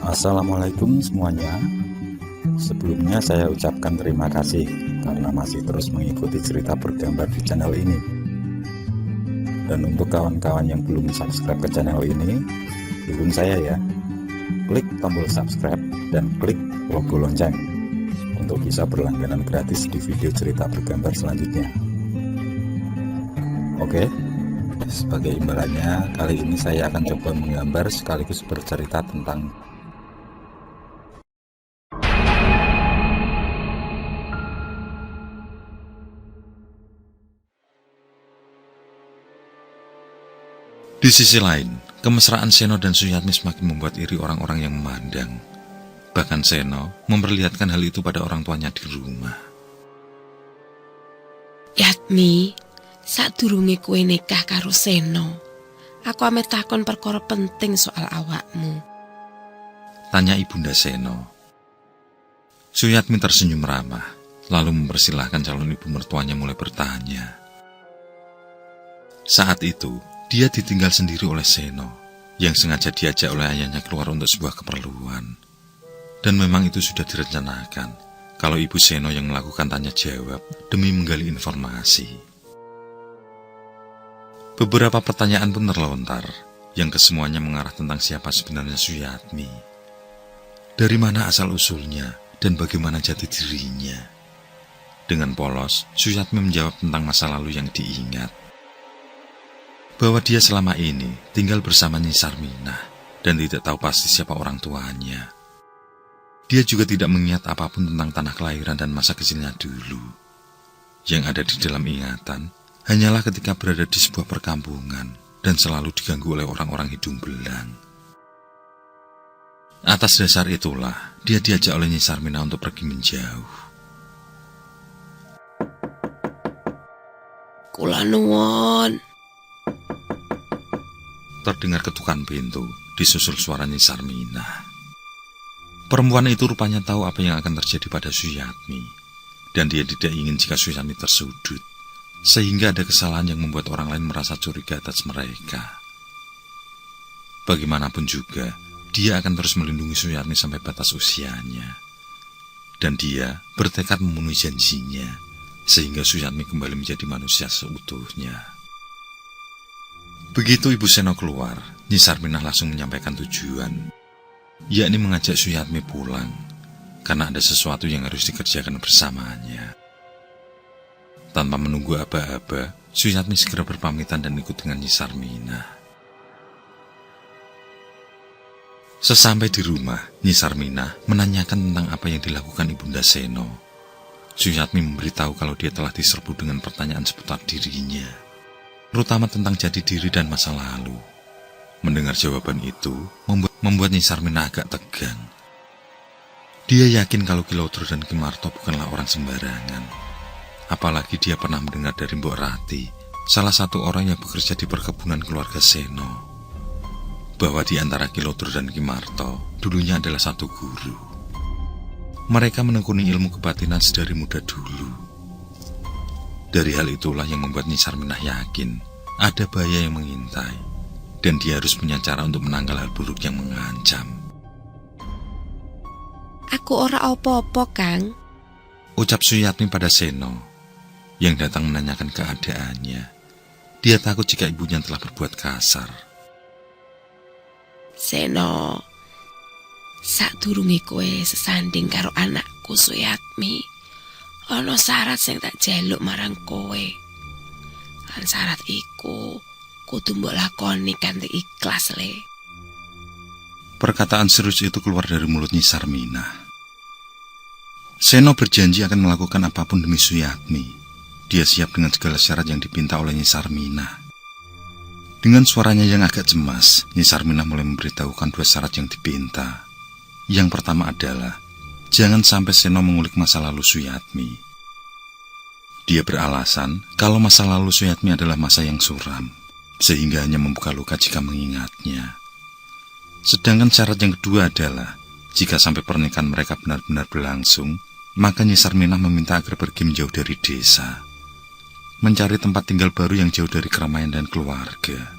Assalamualaikum semuanya. Sebelumnya saya ucapkan terima kasih karena masih terus mengikuti cerita bergambar di channel ini. Dan untuk kawan-kawan yang belum subscribe ke channel ini, dukung saya ya. Klik tombol subscribe dan klik logo lonceng untuk bisa berlangganan gratis di video cerita bergambar selanjutnya. Oke, sebagai imbalannya kali ini saya akan coba menggambar sekaligus bercerita tentang Di sisi lain, kemesraan Seno dan Suyatmi semakin membuat iri orang-orang yang memandang. Bahkan Seno memperlihatkan hal itu pada orang tuanya di rumah. Yatmi, sadurunge kowe nikah karo Seno, aku ame takon perkara penting soal awakmu. Tanya ibunda Seno. Suyatmi tersenyum ramah, lalu mempersilahkan calon ibu mertuanya mulai bertanya. Saat itu, dia ditinggal sendiri oleh Seno, yang sengaja diajak oleh ayahnya keluar untuk sebuah keperluan. Dan memang itu sudah direncanakan, kalau ibu Seno yang melakukan tanya jawab demi menggali informasi. Beberapa pertanyaan pun terlontar, yang kesemuanya mengarah tentang siapa sebenarnya Suyatmi. Dari mana asal-usulnya, dan bagaimana jati dirinya. Dengan polos, Suyatmi menjawab tentang masa lalu yang diingat. Bahwa dia selama ini tinggal bersama Nyi Sarminah dan tidak tahu pasti siapa orang tuanya. Dia juga tidak mengingat apapun tentang tanah kelahiran dan masa kecilnya dulu. Yang ada di dalam ingatan hanyalah ketika berada di sebuah perkampungan dan selalu diganggu oleh orang-orang hidung belang. Atas dasar itulah dia diajak oleh Nyi Sarminah untuk pergi menjauh. Kula nuwun. Terdengar ketukan pintu, disusul suara Nyi Sarminah. Perempuan itu rupanya tahu apa yang akan terjadi pada Suyatmi, dan dia tidak ingin jika Suyatmi tersudut, sehingga ada kesalahan yang membuat orang lain merasa curiga atas mereka. Bagaimanapun juga, dia akan terus melindungi Suyatmi sampai batas usianya. Dan dia bertekad memenuhi janjinya, sehingga Suyatmi kembali menjadi manusia seutuhnya. Begitu Ibu Seno keluar, Nyi Sarminah langsung menyampaikan tujuan, yakni mengajak Suyatmi pulang, karena ada sesuatu yang harus dikerjakan bersamanya. Tanpa menunggu aba-aba, Suyatmi segera berpamitan dan ikut dengan Nyi Sarminah. Sesampai di rumah, Nyi Sarminah menanyakan tentang apa yang dilakukan Ibunda Seno. Suyatmi memberitahu kalau dia telah diserbu dengan pertanyaan seputar dirinya, terutama tentang jati diri dan masa lalu. Mendengar jawaban itu membuat Nyi Sarminah agak tegang. Dia yakin kalau Ki Lodro dan Ki Marto bukanlah orang sembarangan. Apalagi dia pernah mendengar dari Mbok Rati, salah satu orang yang bekerja di perkebunan keluarga Seno, bahwa di antara Ki Lodro dan Ki Marto dulunya adalah satu guru. Mereka menekuni ilmu kebatinan sedari muda dulu. Dari hal itulah yang membuat Nyi Sarminah yakin ada bahaya yang mengintai, dan dia harus punya cara untuk menangkal hal buruk yang mengancam. Aku ora opo-opo, Kang. Ucap Suyatmi pada Seno, yang datang menanyakan keadaannya. Dia takut jika ibunya telah berbuat kasar. Seno, sadurunge kowe sesanding karo anakku Suyatmi, ana syarat sing tak jaluk marang kowe. Lan syarat iku kudu mbok lakoni kanthi ikhlas le. Perkataan serius itu keluar dari mulut Nyi Sarminah. Seno berjanji akan melakukan apapun demi Suyatmi. Dia siap dengan segala syarat yang dipinta oleh Nyi Sarminah. Dengan suaranya yang agak cemas, Nyi Sarminah mulai memberitahukan dua syarat yang dipinta. Yang pertama adalah jangan sampai Seno mengulik masa lalu Suyatmi. Dia beralasan kalau masa lalu Suyatmi adalah masa yang suram, sehingga hanya membuka luka jika mengingatnya. Sedangkan syarat yang kedua adalah jika sampai pernikahan mereka benar-benar berlangsung, maka Nyi Sarminah meminta agar pergi menjauh dari desa, mencari tempat tinggal baru yang jauh dari keramaian dan keluarga,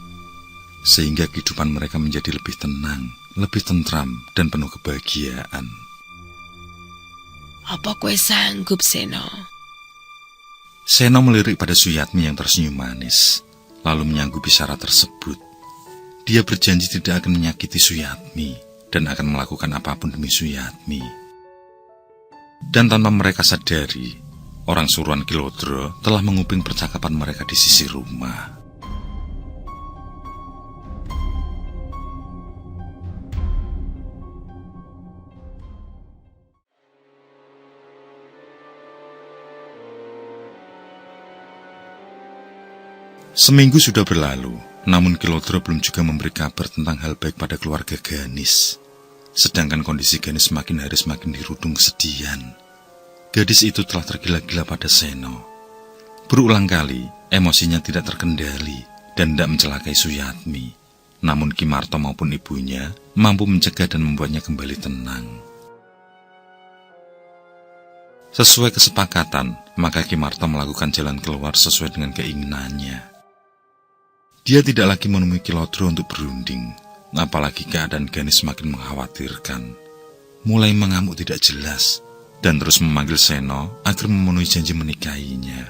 sehingga kehidupan mereka menjadi lebih tenang lebih tentram dan penuh kebahagiaan. Apa kowe sanggup, Seno? Seno melirik pada Suyatmi yang tersenyum manis, lalu menyanggupi syarat tersebut. Dia berjanji tidak akan menyakiti Suyatmi dan akan melakukan apapun demi Suyatmi. Dan tanpa mereka sadari, orang suruhan Kilodro telah menguping percakapan mereka di sisi rumah. Seminggu sudah berlalu, namun Kilodro belum juga memberi kabar tentang hal baik pada keluarga Ganis. Sedangkan kondisi Ganis semakin hari semakin dirudung kesedihan. Gadis itu telah tergila-gila pada Seno. Berulang kali, emosinya tidak terkendali dan tidak mencelakai Suyatmi. Namun Kimarto maupun ibunya mampu mencegah dan membuatnya kembali tenang. Sesuai kesepakatan, maka Kimarto melakukan jalan keluar sesuai dengan keinginannya. Dia tidak lagi menemui Kilodro untuk berunding, apalagi keadaan Ganis semakin mengkhawatirkan. Mulai mengamuk tidak jelas, dan terus memanggil Seno agar memenuhi janji menikahinya.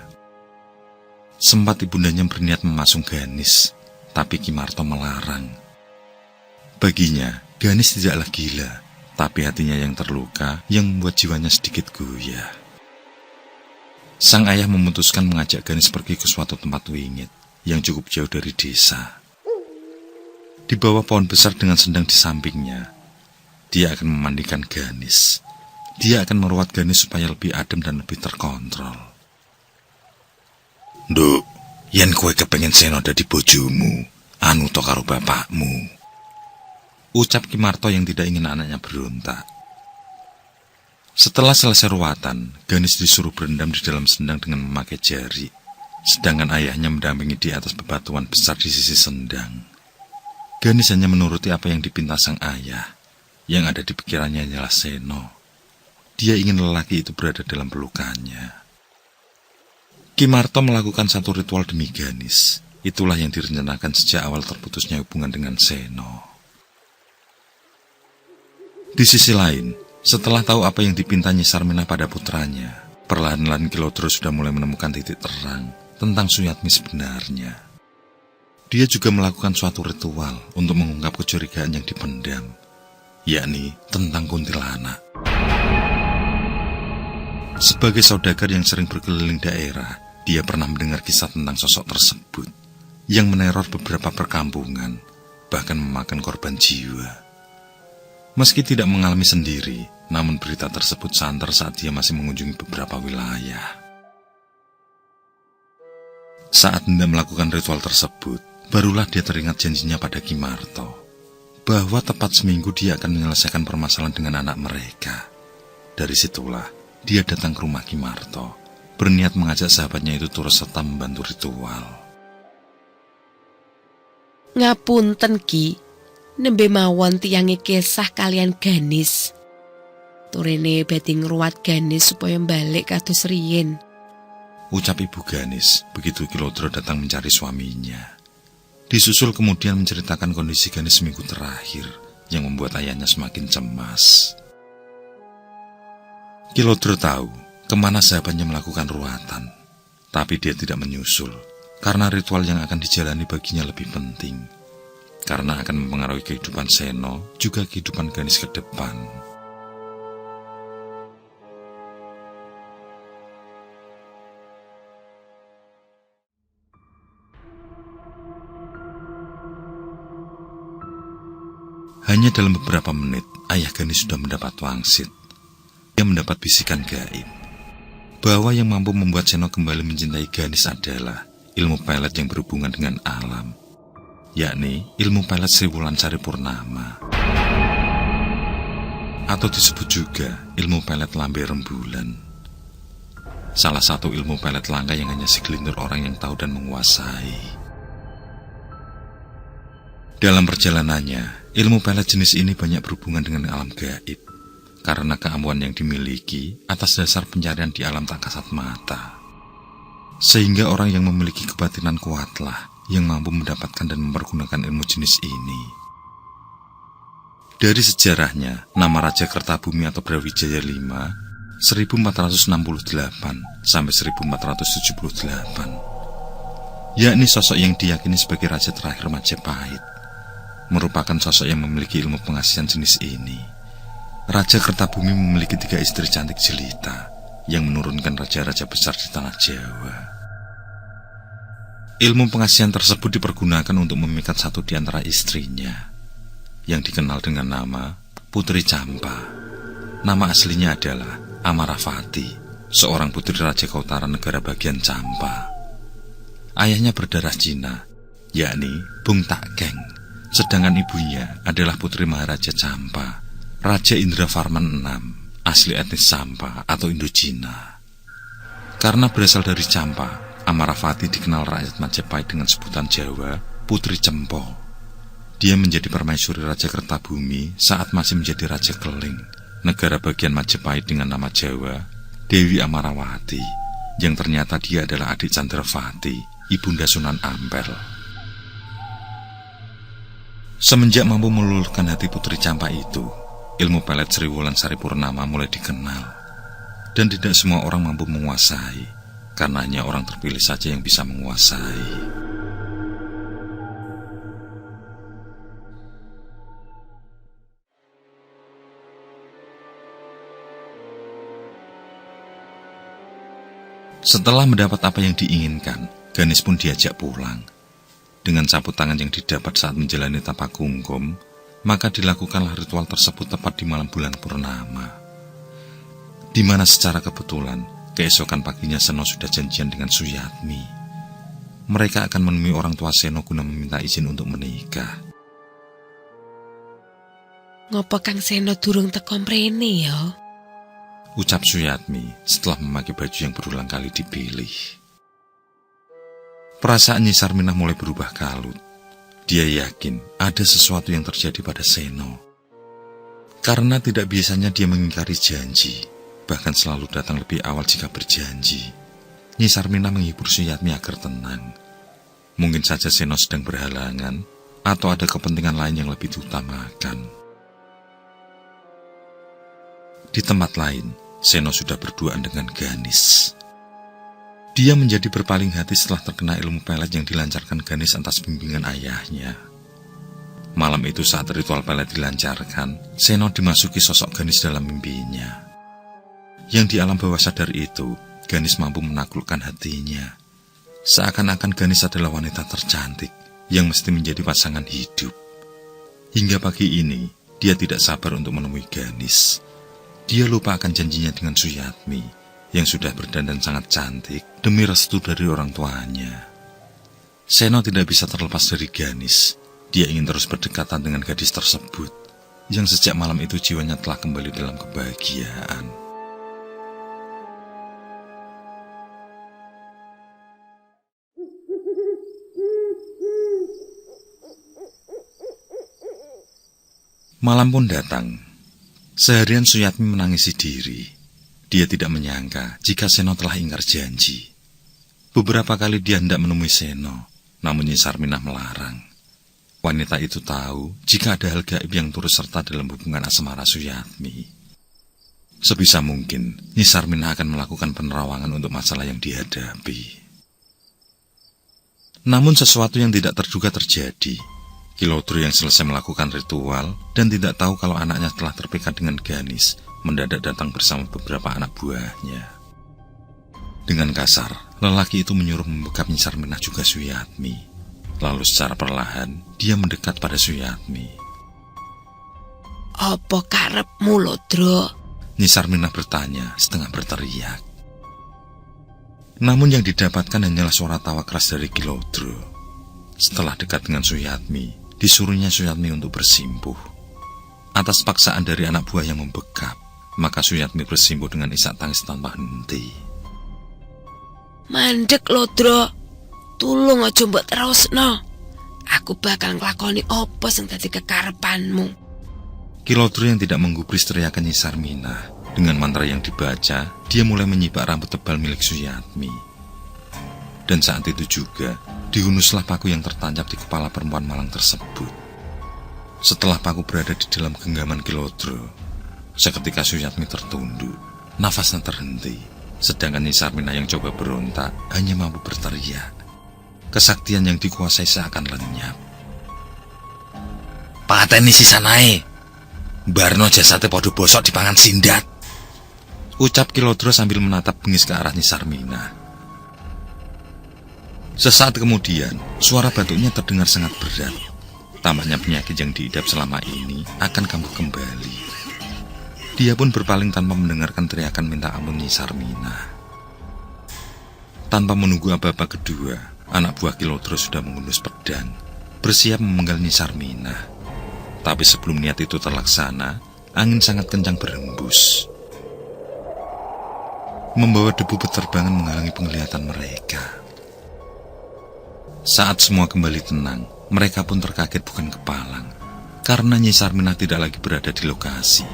Sempat ibundanya berniat memasung Ganis, tapi Kimarto melarang. Baginya, Ganis tidaklah gila, tapi hatinya yang terluka yang membuat jiwanya sedikit goyah. Sang ayah memutuskan mengajak Ganis pergi ke suatu tempat wingit yang cukup jauh dari desa. Di bawah pohon besar dengan sendang di sampingnya, dia akan memandikan Ganis. Dia akan merawat Ganis supaya lebih adem dan lebih terkontrol. Nduk, yen kowe kepengen Seno dadi bojomu, anu to karo bapakmu, ucap Kimarto yang tidak ingin anaknya berontak. Setelah selesai ruatan, Ganis disuruh berendam di dalam sendang dengan memakai jari, sedangkan ayahnya mendampingi di atas bebatuan besar di sisi sendang. Ganis hanya menuruti apa yang dipinta sang ayah. Yang ada di pikirannya hanyalah Seno. Dia ingin lelaki itu berada dalam pelukannya. Kimarto melakukan satu ritual demi Ganis. Itulah yang direncanakan sejak awal terputusnya hubungan dengan Seno. Di sisi lain, setelah tahu apa yang dipinta Nyi Sarmina pada putranya, perlahan-lahan Kilodro sudah mulai menemukan titik terang tentang Suyatmi sebenarnya. Dia juga melakukan suatu ritual untuk mengungkap kecurigaan yang dipendam, yakni tentang kuntilanak. Sebagai saudagar yang sering berkeliling daerah, dia pernah mendengar kisah tentang sosok tersebut yang meneror beberapa perkampungan, bahkan memakan korban jiwa. Meski tidak mengalami sendiri, namun berita tersebut santer saat dia masih mengunjungi beberapa wilayah. Saat hendak melakukan ritual tersebut, barulah dia teringat janjinya pada Kimarto, bahwa tepat seminggu dia akan menyelesaikan permasalahan dengan anak mereka. Dari situlah, dia datang ke rumah Kimarto, berniat mengajak sahabatnya itu turut serta membantu ritual. Ngapunten Ki, nembe mawon tiyange kisah kalian Ganis. Turene badhe ngruwat Ganis supaya balik kados riyin, ucap ibu Ganis begitu Kilodro datang mencari suaminya. Disusul kemudian menceritakan kondisi Ganis seminggu terakhir yang membuat ayahnya semakin cemas. Kilodro tahu kemana sahabatnya melakukan ruatan, tapi dia tidak menyusul karena ritual yang akan dijalani baginya lebih penting, karena akan mempengaruhi kehidupan Seno juga kehidupan Ganis ke depan. Hanya dalam beberapa menit, ayah Ganis sudah mendapat wangsit. Dia mendapat bisikan gaib bahwa yang mampu membuat Seno kembali mencintai Ganis adalah ilmu pelet yang berhubungan dengan alam, yakni ilmu pelet Sri Wulansari Purnama, atau disebut juga ilmu pelet lambe rembulan. Salah satu ilmu pelet langka yang hanya segelintir orang yang tahu dan menguasai. Dalam perjalanannya, ilmu pelet jenis ini banyak berhubungan dengan alam gaib, karena keampuhan yang dimiliki atas dasar pencarian di alam tak kasat mata. Sehingga orang yang memiliki kebatinan kuatlah yang mampu mendapatkan dan mempergunakan ilmu jenis ini. Dari sejarahnya, nama Raja Kertabumi atau Brawijaya V 1468 sampai 1478, yakni sosok yang diyakini sebagai raja terakhir Majapahit, merupakan sosok yang memiliki ilmu pengasihan jenis ini. Raja Kertabumi memiliki 3 istri cantik jelita yang menurunkan raja-raja besar di tanah Jawa. Ilmu pengasihan tersebut dipergunakan untuk memikat satu di antara istrinya, yang dikenal dengan nama Putri Campa. Nama aslinya adalah Amarafati, seorang putri Raja Kautara negara bagian Campa. Ayahnya berdarah Cina, yakni Bung Takkeng, sedangkan ibunya adalah Putri Maharaja Campa, Raja Indravarman VI, asli etnis Campa atau Indo-Cina. Karena berasal dari Campa, Amarafati dikenal rakyat Majapahit dengan sebutan Jawa Putri Cempo. Dia menjadi permaisuri Raja Kertabumi saat masih menjadi Raja Keling, negara bagian Majapahit dengan nama Jawa Dewi Amarawati, yang ternyata dia adalah adik Candrawati, ibunda Sunan Ampel. Semenjak mampu meluluhkan hati Putri Campa itu, ilmu pelet Sri Wulan Sari Purnama mulai dikenal, dan tidak semua orang mampu menguasai, karena hanya orang terpilih saja yang bisa menguasai. Setelah mendapat apa yang diinginkan, Ganis pun diajak pulang. Dengan cabut tangan yang didapat saat menjalani tapak kungkum, maka dilakukanlah ritual tersebut tepat di malam bulan purnama, di mana secara kebetulan keesokan paginya Seno sudah janjian dengan Suyatmi. Mereka akan menemui orang tua Seno guna meminta izin untuk menikah. Ngopo Kang Seno durung teko mrene ya? Ucap Suyatmi setelah memakai baju yang berulang kali dipilih. Perasaan Nyi Sarminah mulai berubah kalut. Dia yakin ada sesuatu yang terjadi pada Seno. Karena tidak biasanya dia mengingkari janji, bahkan selalu datang lebih awal jika berjanji. Nyi Sarminah menghibur Suyatmi agar tenang. Mungkin saja Seno sedang berhalangan, atau ada kepentingan lain yang lebih diutamakan. Di tempat lain, Seno sudah berduaan dengan Ganis. Dia menjadi berpaling hati setelah terkena ilmu pelet yang dilancarkan Ganis atas bimbingan ayahnya. Malam itu saat ritual pelet dilancarkan, Seno dimasuki sosok Ganis dalam mimpinya. Yang di alam bawah sadar itu, Ganis mampu menaklukkan hatinya. Seakan-akan Ganis adalah wanita tercantik yang mesti menjadi pasangan hidup. Hingga pagi ini, dia tidak sabar untuk menemui Ganis. Dia lupa akan janjinya dengan Suyatmi yang sudah berdandan sangat cantik demi restu dari orang tuanya. Seno tidak bisa terlepas dari Ganis. Dia ingin terus berdekatan dengan gadis tersebut yang sejak malam itu jiwanya telah kembali dalam kebahagiaan. Malam pun datang. Seharian Suyatmi menangisi diri. Dia tidak menyangka jika Seno telah ingkar janji. Beberapa kali dia hendak menemui Seno, namun Nyi Sarminah melarang. Wanita itu tahu jika ada hal gaib yang turut serta dalam hubungan asmara Suyatmi. Sebisa mungkin, Nyi Sarminah akan melakukan penerawangan untuk masalah yang dihadapi. Namun sesuatu yang tidak terduga terjadi. Kilodro yang selesai melakukan ritual dan tidak tahu kalau anaknya telah terpikat dengan Ganis, mendadak datang bersama beberapa anak buahnya. Dengan kasar, lelaki itu menyuruh membekap Nyi Sarminah juga Suyatmi. Lalu secara perlahan, dia mendekat pada Suyatmi. Apa karepmu, Lodro? Nyi Sarminah bertanya setengah berteriak. Namun yang didapatkan hanyalah suara tawa keras dari Kilodro. Setelah dekat dengan Suyatmi, disuruhnya Suyatmi untuk bersimpuh. Atas paksaan dari anak buah yang membekap, maka Suyatmi bersimpuh dengan isak tangis tanpa henti. Mandek, Lodro. Tulung aja mbok terusno. Aku bakal nglakoni apa sing dadi kekarepanmu. Kilodro yang tidak menggubris teriakan Nyi Sarminah. Dengan mantra yang dibaca, dia mulai menyibak rambut tebal milik Suyatmi. Dan saat itu juga, dihunuslah paku yang tertancap di kepala perempuan malang tersebut. Setelah Paku berada di dalam genggaman Kilodro, seketika Suyatmi tertunduk, nafasnya terhenti, sedangkan Nyi Sarmina yang coba berontak hanya mampu berteriak. Kesaktian yang dikuasai seakan lenyap. "Pateni sisanae, barno jasate podo bosok dipangan sindat," ucap Kilodro sambil menatap bengis ke arah Nyi Sarmina. Sesaat kemudian, suara batuknya terdengar sangat berat. Tampaknya penyakit yang diidap selama ini akan kambuh kembali. Dia pun berpaling tanpa mendengarkan teriakan minta ampun Nyi Sarmina. Tanpa menunggu apa-apa kedua, anak buah Kilodro sudah menghunus pedang, bersiap memenggal Nyi Sarmina. Tapi sebelum niat itu terlaksana, angin sangat kencang berhembus, membawa debu beterbangan menghalangi penglihatan mereka. Saat semua kembali tenang, mereka pun terkaget bukan kepalang, karena Nyi Sarmina tidak lagi berada di lokasi.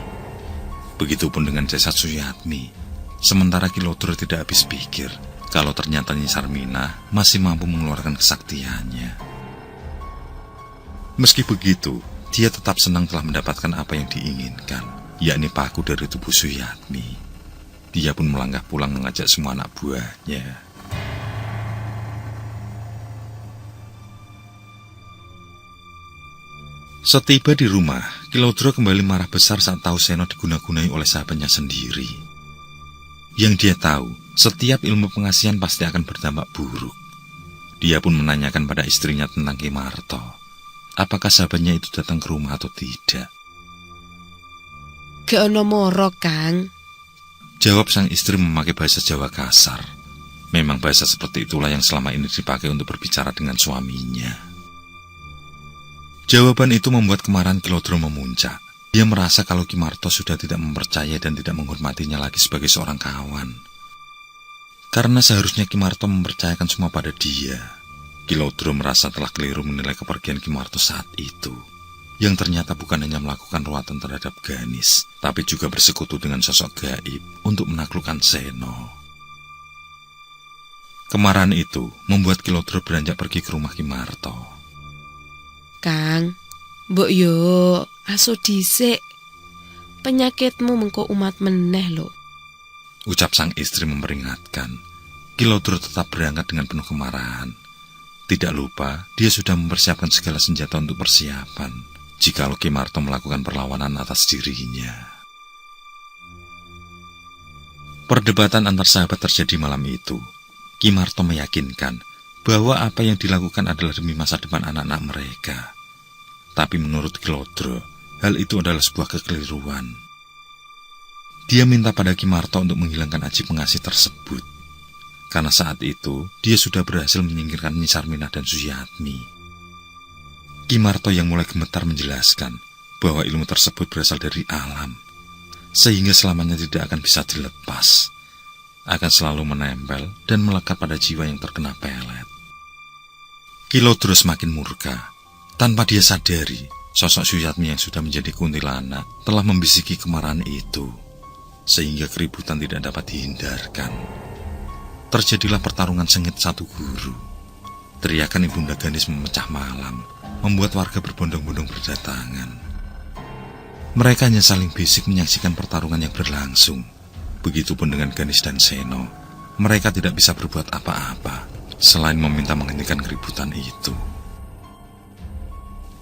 Begitupun dengan jasad Suyatmi. Sementara Kilodro tidak habis pikir kalau ternyata Nyi Sarmina masih mampu mengeluarkan kesaktiannya. Meski begitu, dia tetap senang telah mendapatkan apa yang diinginkan, yakni paku dari tubuh Suyatmi. Dia pun melangkah pulang mengajak semua anak buahnya. Setiba di rumah, Kilodro kembali marah besar saat tahu Seno diguna-gunai oleh sahabatnya sendiri. Yang dia tahu, setiap ilmu pengasihan pasti akan berdampak buruk. Dia pun menanyakan pada istrinya tentang Ki Marto, apakah sahabatnya itu datang ke rumah atau tidak. "Gak ono moro, Kang," jawab sang istri memakai bahasa Jawa kasar. Memang bahasa seperti itulah yang selama ini dipakai untuk berbicara dengan suaminya. Jawaban itu membuat kemarahan Kilodro memuncak. Dia merasa kalau Ki Marto sudah tidak mempercayai dan tidak menghormatinya lagi sebagai seorang kawan. Karena seharusnya Ki Marto mempercayakan semua pada dia. Kilodro merasa telah keliru menilai kepergian Ki Marto saat itu, yang ternyata bukan hanya melakukan ruatan terhadap Ganis, tapi juga bersekutu dengan sosok gaib untuk menaklukkan Seno. Kemarahan itu membuat Kilodro beranjak pergi ke rumah Ki Marto. "Kang, mbok yo aso dhisik. Penyakitmu mengko umat meneh lho," ucap sang istri memperingatkan. Kilodro tetap berangkat dengan penuh kemarahan. Tidak lupa, dia sudah mempersiapkan segala senjata untuk persiapan jikalau Ki Marto melakukan perlawanan atas dirinya. Perdebatan antar sahabat terjadi malam itu. Ki Marto meyakinkan bahwa apa yang dilakukan adalah demi masa depan anak-anak mereka. Tapi menurut Kilodro, hal itu adalah sebuah kekeliruan. Dia minta pada Ki Marto untuk menghilangkan aji pengasih tersebut. Karena saat itu, dia sudah berhasil menyingkirkan Nyi Sarmina dan Suyatmi. Ki Marto yang mulai gemetar menjelaskan bahwa ilmu tersebut berasal dari alam, sehingga selamanya tidak akan bisa dilepas. Akan selalu menempel dan melekat pada jiwa yang terkena pelet. Kilodro semakin murka. Tanpa dia sadari, sosok Suyatmi yang sudah menjadi kuntilanak telah membisiki kemarahan itu, sehingga keributan tidak dapat dihindarkan. Terjadilah pertarungan sengit satu guru. Teriakan Ibunda Ganis memecah malam, membuat warga berbondong-bondong berdatangan. Mereka hanya saling bisik menyaksikan pertarungan yang berlangsung. Begitupun dengan Ganis dan Seno, mereka tidak bisa berbuat apa-apa selain meminta menghentikan keributan itu.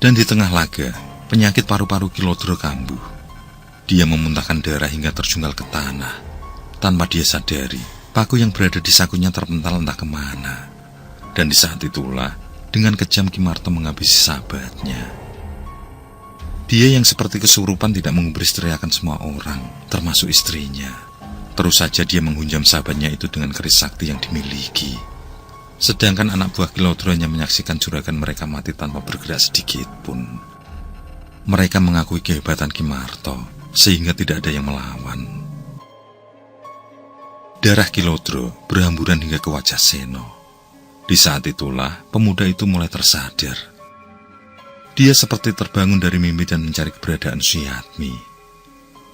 Dan di tengah laga, penyakit paru-paru Kilodro kambuh. Dia memuntahkan darah hingga terjungkal ke tanah. Tanpa dia sadari, paku yang berada di sakunya terpental entah kemana. Dan di saat itulah, dengan kejam Ki Marto menghabisi sahabatnya. Dia yang seperti kesurupan tidak menggubris teriakan semua orang, termasuk istrinya. Terus saja dia menghunjam sahabatnya itu dengan keris sakti yang dimiliki. Sedangkan anak buah Kilodro hanya menyaksikan juragan mereka mati tanpa bergerak sedikit pun. Mereka mengakui kehebatan Ki Marto, sehingga tidak ada yang melawan. Darah Kilodro berhamburan hingga ke wajah Seno. Di saat itulah, pemuda itu mulai tersadar. Dia seperti terbangun dari mimpi dan mencari keberadaan Suyatmi.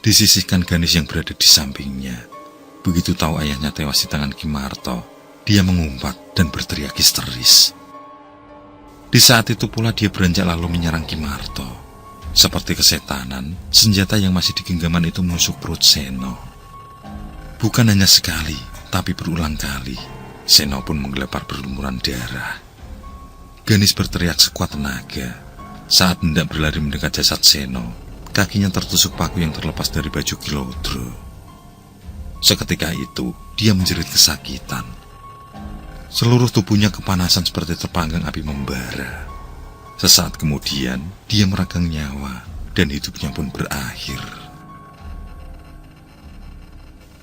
Disisihkan Ganis yang berada di sampingnya. Begitu tahu ayahnya tewas di tangan Ki Marto, dia mengumpat dan berteriak histeris. Di saat itu pula dia beranjak lalu menyerang Ki Marto. Seperti kesetanan, senjata yang masih digenggaman itu menusuk perut Seno. Bukan hanya sekali, tapi berulang kali. Seno pun menggelepar berlumuran darah. Ganis berteriak sekuat tenaga. Saat hendak berlari mendekat jasad Seno, kakinya tertusuk paku yang terlepas dari baju Kilodro. Seketika itu, dia menjerit kesakitan. Seluruh tubuhnya kepanasan seperti terpanggang api membara. Sesaat kemudian, dia meragang nyawa dan hidupnya pun berakhir.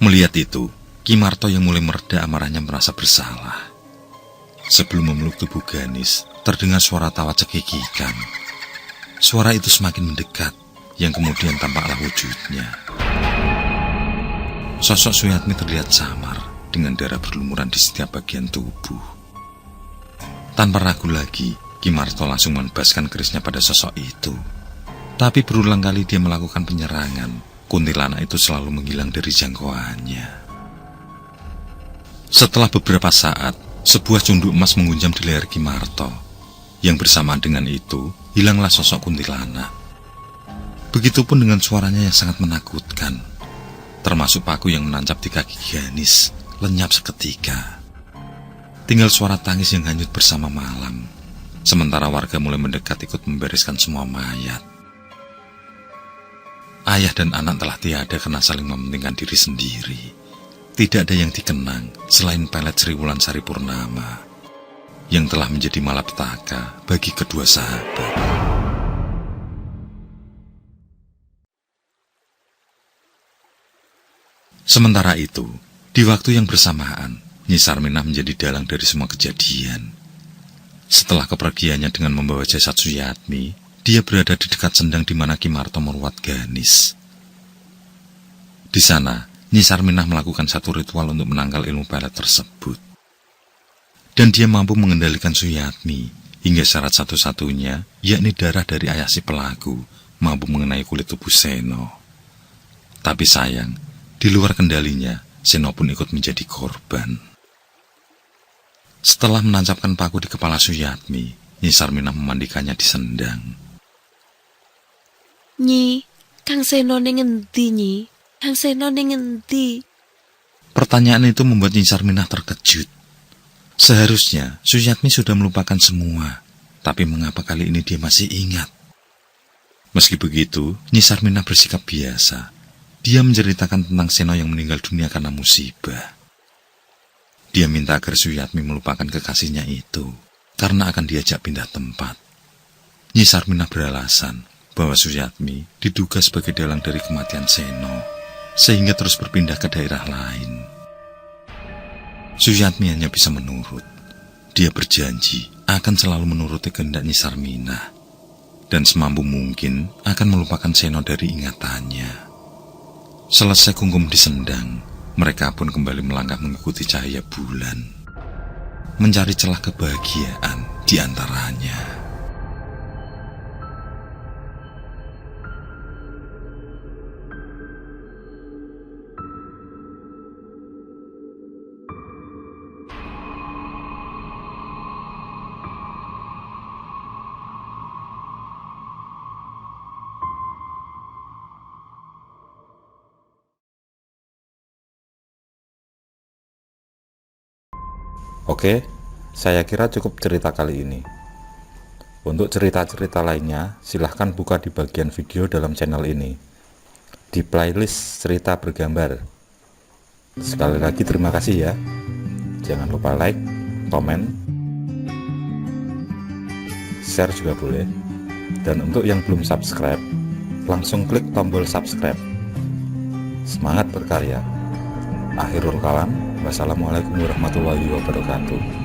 Melihat itu, Ki Marto yang mulai mereda amarahnya merasa bersalah. Sebelum memeluk tubuh Ganis, terdengar suara tawa cekikikan. Suara itu semakin mendekat, yang kemudian tampaklah wujudnya. Sosok Suyatmi terlihat samar, dengan darah berlumuran di setiap bagian tubuh. Tanpa ragu lagi, Ki Marto langsung menebaskan kerisnya pada sosok itu. Tapi berulang kali dia melakukan penyerangan, kuntilanak itu selalu menghilang dari jangkauannya. Setelah beberapa saat, sebuah cunduk emas mengunjam di leher Ki Marto. Yang bersamaan dengan itu, hilanglah sosok kuntilanak. Begitupun dengan suaranya yang sangat menakutkan. Termasuk paku yang menancap di kaki Ganis, lenyap seketika. Tinggal suara tangis yang hanyut bersama malam. Sementara warga mulai mendekat ikut membereskan semua mayat. Ayah dan anak telah tiada karena saling mementingkan diri sendiri. Tidak ada yang dikenang selain pelet Sri Wulansari Purnama yang telah menjadi malapetaka bagi kedua sahabat. Sementara itu, di waktu yang bersamaan, Nyi Sarminah menjadi dalang dari semua kejadian. Setelah kepergiannya dengan membawa jasad Suyatmi, dia berada di dekat sendang di mana Ki Marto meruat Ganis. Di sana, Nyi Sarminah melakukan satu ritual untuk menangkal ilmu pelet tersebut. Dan dia mampu mengendalikan Suyatmi, hingga syarat satu-satunya, yakni darah dari ayah si pelaku, mampu mengenai kulit tubuh Seno. Tapi sayang, di luar kendalinya, Seno pun ikut menjadi korban. Setelah menancapkan paku di kepala Suyatmi, Nyi Sarminah memandikannya di sendang. Nyi, Kang Seno ning endi, Nyi? Kang Seno ning endi? Pertanyaan itu membuat Nyi Sarminah terkejut. Seharusnya Suyatmi sudah melupakan semua, tapi mengapa kali ini dia masih ingat? Meski begitu, Nyi Sarminah bersikap biasa. Dia menceritakan tentang Seno yang meninggal dunia karena musibah. Dia minta agar Suyatmi melupakan kekasihnya itu, karena akan diajak pindah tempat. Nyi Sarminah beralasan bahwa Suyatmi diduga sebagai dalang dari kematian Seno, sehingga terus berpindah ke daerah lain. Suyatmi hanya bisa menurut. Dia berjanji akan selalu menuruti kehendak Nyi Sarminah, dan semampu mungkin akan melupakan Seno dari ingatannya. Selesai kungkum di sendang, mereka pun kembali melangkah mengikuti cahaya bulan, mencari celah kebahagiaan di antaranya. Oke, saya kira cukup cerita kali ini. Untuk cerita-cerita lainnya, silahkan buka di bagian video dalam channel ini, di playlist cerita bergambar. Sekali lagi terima kasih ya. Jangan lupa like, komen, share juga boleh. Dan untuk yang belum subscribe, langsung klik tombol subscribe. Semangat berkarya. Akhirul kalam, wassalamualaikum warahmatullahi wabarakatuh.